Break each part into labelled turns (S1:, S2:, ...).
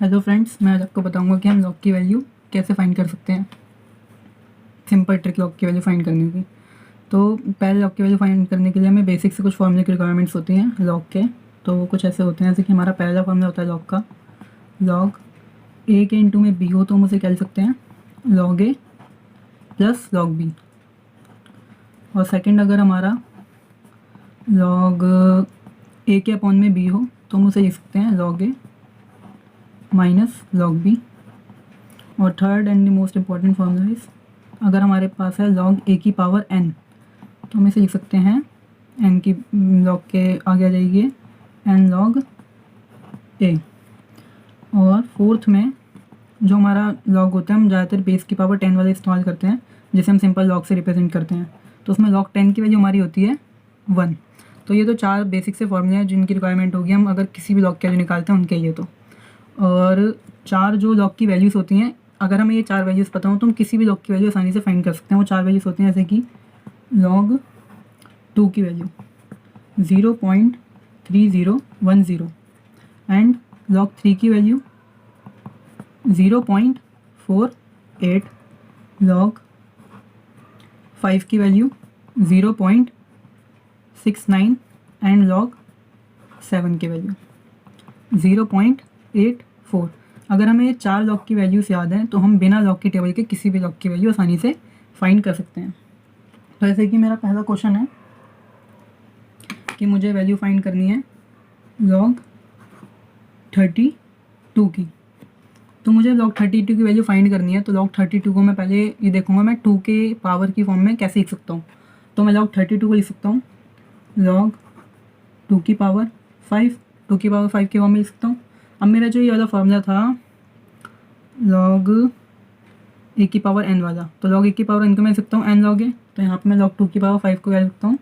S1: Hello friends, मैं आज आपको बताऊंगा कि हम लॉग की वैल्यू कैसे फाइंड कर सकते हैं। सिंपल ट्रिक लॉग की वैल्यू फाइंड करने की। तो पहले लॉग की वैल्यू फाइंड करने के लिए हमें बेसिक से कुछ फॉर्मूले की रिक्वायरमेंट्स होती हैं लॉग के। तो वो कुछ ऐसे होते हैं जैसे कि हमारा पहला फॉर्मूला होता है लॉग का, लॉग ए के इंटू में बी हो तो हम उसे क्या लिख सकते हैं, लॉग ए प्लस लॉग बी। और सेकेंड, अगर हमारा लॉग ए के अपॉन में बी हो तो हम उसे लिख सकते हैं लॉग ए माइनस लॉग बी। और third and the most important formula is, अगर हमारे पास है लॉग ए की पावर एन तो हम इसे लिख सकते हैं एन की लॉग के आगे आ जाएगी एन लॉग ए। और फोर्थ में जो हमारा लॉग होता है हम ज़्यादातर बेस की पावर 10 वाले इस्तेमाल करते हैं, जिसे हम सिंपल लॉग से रिप्रेजेंट करते हैं। तो उसमें लॉग 10 की वैल्यू हमारी होती है 1। तो ये तो चार बेसिक से फॉर्मूले हैं जिनकी रिक्वायरमेंट होगी हम अगर किसी भी लॉग की वैल्यू निकालते हैं उनके लिए। तो और चार जो लॉग की वैल्यूज़ होती हैं, अगर हमें ये चार वैल्यूज़ पता हो तो हम किसी भी लॉग की वैल्यू आसानी से फाइंड कर सकते हैं। वो चार वैल्यूज़ होती हैं जैसे कि लॉग 2 की वैल्यू 0.3010 एंड लॉग 3 की वैल्यू 0.48, लॉग 5 की वैल्यू 0.69 एंड लॉग 7 की वैल्यू 0.84। अगर हमें चार लॉग की वैल्यूज़ याद हैं तो हम बिना लॉग की टेबल के किसी भी लॉग की वैल्यू आसानी से फाइंड कर सकते हैं। तो जैसे कि मेरा पहला क्वेश्चन है कि मुझे वैल्यू फाइंड करनी है लॉग 32 की। तो मुझे लॉग 32 की वैल्यू फाइंड करनी है। तो लॉग 32 को मैं पहले ये देखूंगा मैं 2 के पावर की फॉर्म में कैसे लिख सकता हूँ। तो मैं लॉग 32 को लिख सकता हूँ लॉग 2 की पावर 5, 2 की पावर 5 की फॉर्म में लिख सकता हूँ। अब मेरा जो ये वाला फॉर्मूला था लॉग ए की पावर एन वाला, तो लॉग ए की पावर एन को मैं लिख सकता हूँ एन लॉग ए। तो यहाँ पे मैं लॉग 2 की पावर 5 को क्या लिख सकता हूँ,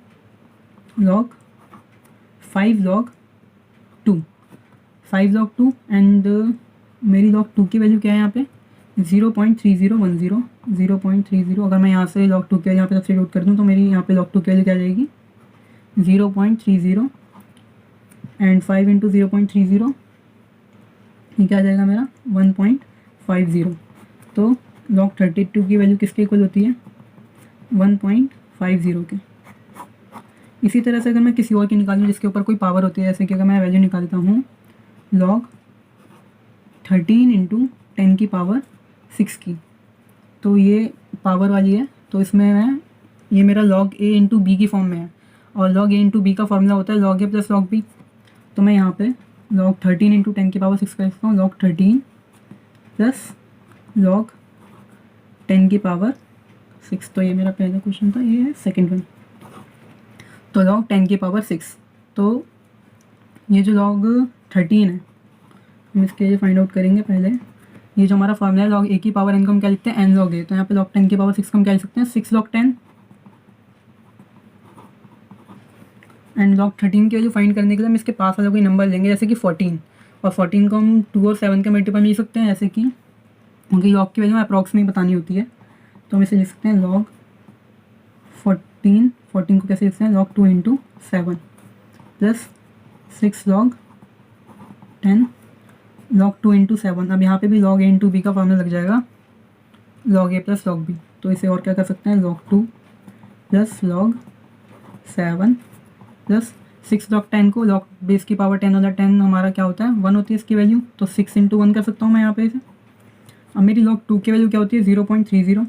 S1: लॉग 5 लॉग 2, 5 लॉग 2 एंड मेरी लॉग 2 की वैल्यू क्या है यहाँ पे 0.3010, 0.30। अगर मैं यहाँ से लॉग 2 की यहाँ पे सब्स्टिट्यूट कर दूँ तो मेरी यहाँ पे लॉग 2 की वैल्यू क्या आ जाएगी 0.30 एंड 5 इंटू 0.30 ये क्या आ जाएगा मेरा 1.50। तो लॉग 32 की वैल्यू किसके इक्वल होती है 1.50 के। इसी तरह से अगर मैं किसी और की निकालूँ जिसके ऊपर कोई पावर होती है, जैसे कि अगर मैं वैल्यू निकालता हूँ लॉग 13 इंटू 10 की पावर 6 की, तो ये पावर वाली है। तो इसमें मैं ये मेरा लॉग ए इंटू बी की फॉर्म में है और लॉग ए इंटू बी का फॉर्मूला होता है लॉग ए प्लस लॉग बी। तो मैं यहाँ पे लॉग 13 इंटू 10 की पावर 6 कर सकता हूँ, लॉग 13 प्लस लॉग 10 की पावर 6। तो ये मेरा पहला क्वेश्चन था, ये है सेकेंड वन। तो लॉग 10 की पावर 6, तो ये जो लॉग 13 है हम इसके लिए फाइंड आउट करेंगे। पहले ये जो हमारा फॉर्मूला है लॉग ए की पावर एन को हम क्या लिखते हैं एन लॉग ए। तो यहाँ पे लॉग 10 की पावर 6 को हम क्या लिख सकते हैं 6 लॉग 10। एंड लॉग 13 की वैल्यू फाइंड करने के लिए हम इसके पास वाला कोई नंबर लेंगे जैसे कि 14, और 14 को हम 2 और 7 के मल्टीपल में लिख सकते हैं, जैसे कि क्योंकि लॉग की वैल्यू अप्रॉक्स में बतानी होती है। तो हम इसे लिख सकते हैं लॉग 14 को कैसे लिखते हैं log 2 into 7 plus 6 log 10 log 2 into 7। अब यहाँ पे भी लॉग ए इंटू बी का फॉर्मूला लग जाएगा लॉग ए प्लस लॉग बी। तो इसे और क्या कर सकते हैं log 2 plus log 7 plus 6 log 10 को लॉग बेस की पावर 10 वाला 10 हमारा क्या होता है 1 होती है इसकी वैल्यू, तो 6 इंटू 1 कर सकता हूँ मैं यहाँ पे इसे। अब मेरी लॉग 2 की वैल्यू क्या होती है 0.30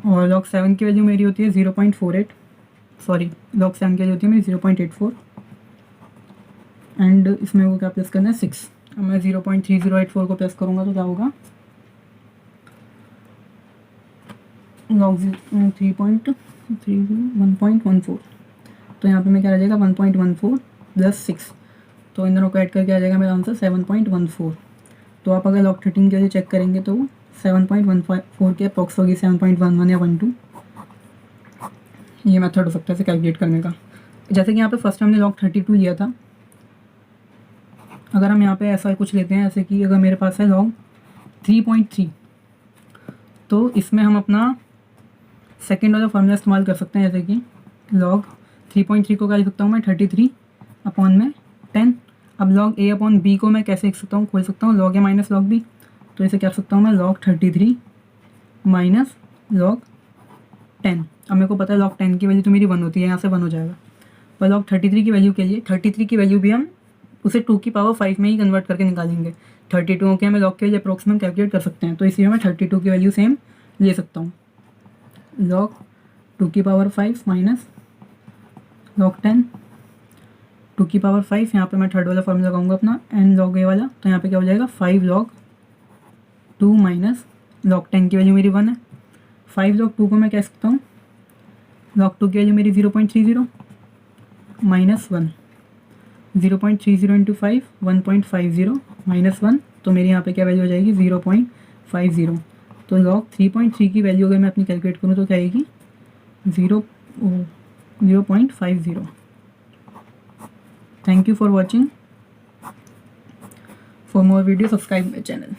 S1: और लॉग 7 की वैल्यू मेरी होती है 0.48, सॉरी लॉग 7 की वैल्यू होती है मेरी 0.84 एंड इसमें वो क्या प्लस करना है 6। अब मैं 0.3084 को प्लस करूँगा तो क्या होगा लॉग 1.14। तो यहाँ पे मैं क्या रह जाएगा 1.14 प्लस 6, तो इन दोनों को ऐड करके आ जाएगा मेरा आंसर 7.14। तो आप अगर लॉग 13 के लिए चेक करेंगे तो 7.14 के अप्रॉक्स होगी 7.11 या 12। ये मेथड हो सकता है इसे कैलकुलेट करने का। जैसे कि यहाँ पे फर्स्ट हमने लॉग 32 लिया था, अगर हम यहाँ पे ऐसा कुछ लेते हैं जैसे कि अगर मेरे पास है लॉग 3.3, तो इसमें हम अपना सेकेंड वाला फॉर्मूला इस्तेमाल कर सकते हैं, जैसे कि लॉग 3.3 को क्या लिख सकता हूँ मैं 33 अपॉन में 10। अब log a अपॉन b को मैं कैसे लिख सकता हूँ, खोल सकता हूँ log a minus log b। तो इसे क्या कर सकता हूँ मैं, log 33 माइनस log 10। अब मेरे को पता है log 10 की वैल्यू तो मेरी 1 होती है, यहाँ से 1 हो जाएगा। पर log 33 की वैल्यू के लिए 33 की वैल्यू भी हम उसे 2 की पावर 5 में ही कन्वर्ट करके निकालेंगे। 32 के हमें log के लिए अप्रोक्सीमेट कैलकुलेट कर सकते हैं, तो इसलिए मैं 32 की वैल्यू सेम ले सकता हूँ। log 2 की पावर 5 माइनस log 10 2 की पावर 5, यहाँ पे मैं थर्ड वाला फॉर्मूला लगाऊंगा अपना n log a वाला। तो यहाँ पे क्या हो जाएगा 5 log 2 माइनस log 10 की वैल्यू मेरी 1 है। 5 log 2 को मैं कह सकता हूँ log 2 की वैल्यू मेरी 0.30 माइनस 1। 0.30 इंटू 5 1.50 माइनस 1, तो मेरी यहाँ पे क्या वैल्यू हो जाएगी 0.50। तो log 3.3 की वैल्यू अगर मैं अपनी कैलकुलेट करूँ तो क्या आएगी 0.50। Thank you for watching. For more videos, subscribe my channel.